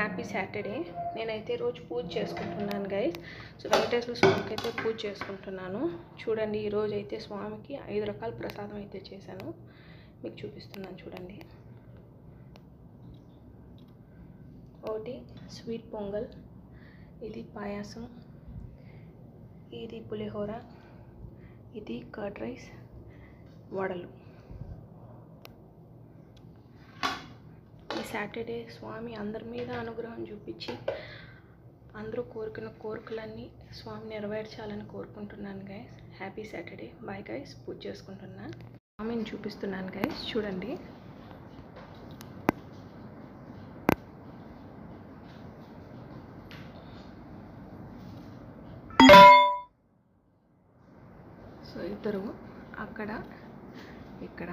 Happy Saturday. నేనైతే రోజు పూజ చేసుకుంటున్నాను గైస్. సో వెంకటేశ్వర స్వామికి అయితే పూజ చేసుకుంటున్నాను. చూడండి, ఈరోజు అయితే స్వామికి 5 రకాల ప్రసాదం అయితే చేశాను. మీకు చూపిస్తున్నాను చూడండి. ఒకటి స్వీట్ పొంగల్, ఇది పాయాసం, ఇది పులిహోర, ఇది కర్డ్ రైస్, వడలు. ఈ సాటర్డే స్వామి అందరి మీద అనుగ్రహం చూపించి అందరూ కోరుకున్న కోరికలన్నీ స్వామి నెరవేర్చాలని కోరుకుంటున్నాను guys. Happy Saturday. Bye guys. పూజ చేసుకుంటున్నా. స్వామిని చూపిస్తున్నాను గైస్, చూడండి. సో ఇద్దరు అక్కడ ఇక్కడ